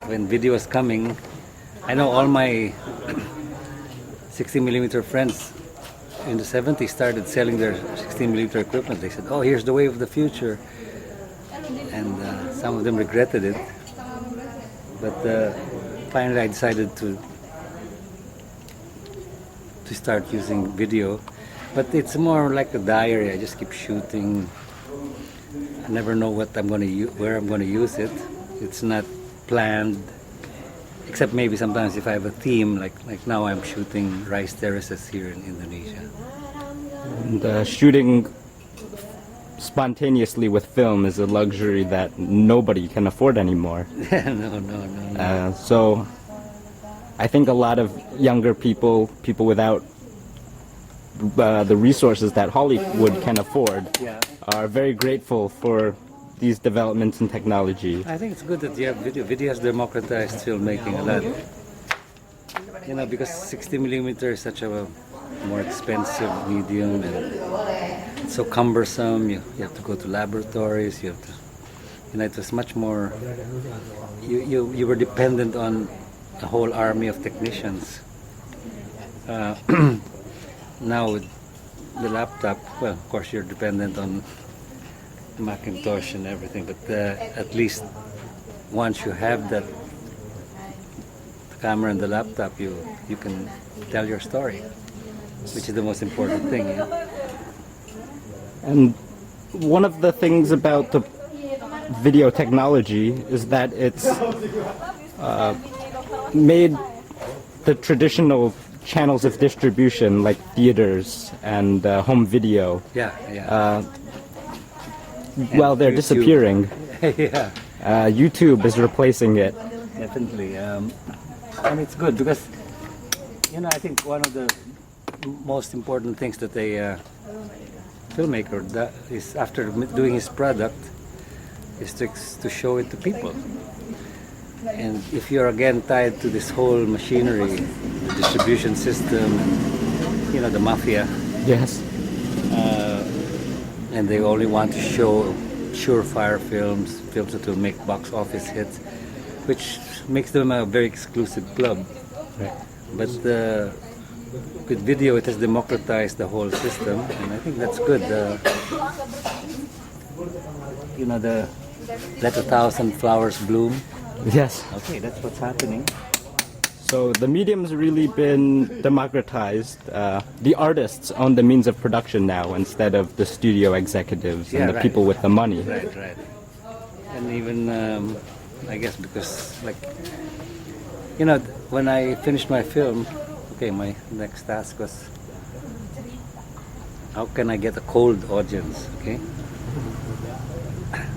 when video was coming, I know all my 16mm friends in the 70s started selling their 16mm equipment. They said, oh, here's the wave of the future. And some of them regretted it. But finally I decided to start using video. But it's more like a diary. I just keep shooting. I never know what I'm going to where I'm going to use it. It's not planned, except maybe sometimes if I have a theme, like now I'm shooting rice terraces here in Indonesia. And shooting spontaneously with film is a luxury that nobody can afford anymore. No. So I think a lot of younger people without the resources that Hollywood can afford, are very grateful for these developments in technology. I think it's good that you have video. Video has democratized filmmaking a lot. You know, because 60mm is such a more expensive medium, and it's so cumbersome. You have to go to laboratories. You have to, you know, it was much more. You were dependent on a whole army of technicians. Now with the laptop, well, of course you're dependent on Macintosh and everything, but at least once you have that, the camera and the laptop, you can tell your story, which is the most important thing. Yeah? And one of the things about the video technology is that it's made the traditional channels of distribution like theaters and home video, well, they're YouTube. Disappearing. Yeah. YouTube is replacing it. Definitely. And it's good because, you know, I think one of the most important things that a filmmaker is, after doing his product, is to show it to people. And if you're again tied to this whole machinery, the distribution system, and, you know, the mafia. Yes. And they only want to show surefire films that will make box office hits, which makes them a very exclusive club. Right. But with video, it has democratized the whole system, and I think that's good. You know, the let 1,000 flowers bloom. Yes. Okay, that's what's happening. So the medium's really been democratized. The artists own the means of production now instead of the studio executives and the people with the money. Right. And even, I guess because, like, you know, when I finished my film, okay, my next task was, how can I get a cold audience, okay?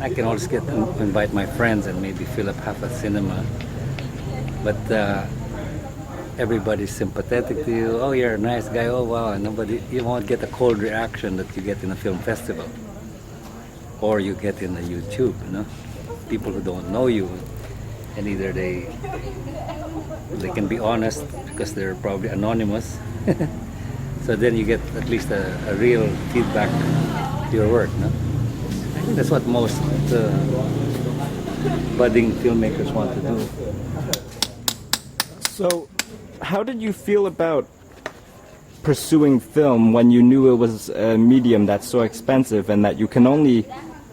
I can always invite my friends and maybe fill up half a cinema, but everybody's sympathetic to you. Oh, you're a nice guy. Oh, wow. And you won't get a cold reaction that you get in a film festival, or you get in a YouTube. You know, people who don't know you, and either they can be honest because they're probably anonymous. So then you get at least a real feedback to your work. No? I think that's what most budding filmmakers want to do. So, how did you feel about pursuing film when you knew it was a medium that's so expensive and that you can only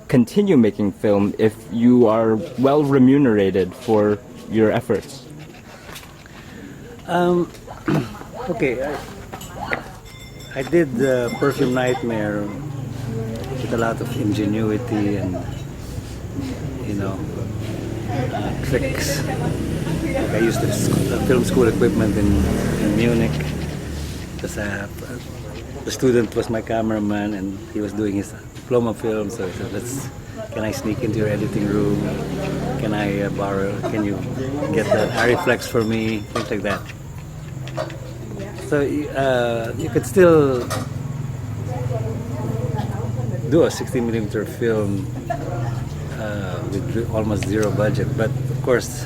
continue making film if you are well remunerated for your efforts? Okay, I did Perfumed Nightmare with a lot of ingenuity and, you know, tricks. I used the film school equipment in Munich because the student was my cameraman and he was doing his diploma film, so he said, can I sneak into your editing room? Can can you get the Ariflex for me? Things like that. So you could still do a 60mm film with almost zero budget, but of course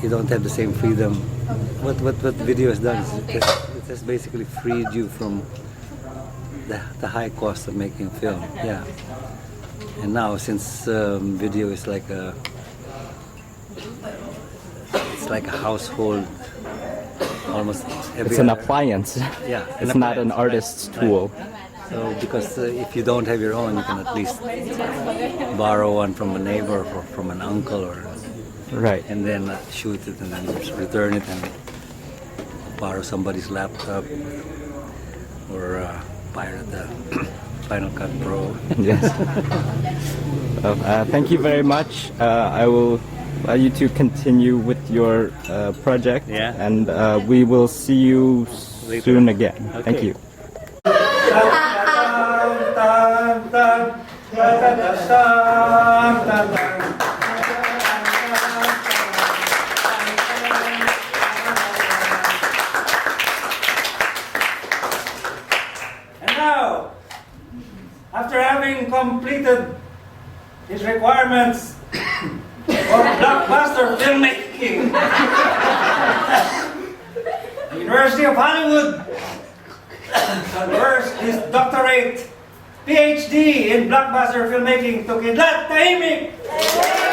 you don't have the same freedom. What video has done is it has basically freed you from the high cost of making film. Yeah. And now, since video is like like a household. Almost every It's an other- appliance. Yeah, It's not an appliance, artist's right, tool. right. So because if you don't have your own, you can at least borrow one from a neighbor or from an uncle, or Right. and then shoot it and then just return it and borrow somebody's laptop or pirate the Final Cut Pro. Yes. Well, thank you very much. I will allow you to continue with your project, Yeah. and we will see you Later. soon again. Thank Okay. you. And now, after having completed his requirements for blockbuster filmmaking, the University of Hollywood confers his doctorate, PhD in blockbuster filmmaking to Kidlat Tahimik.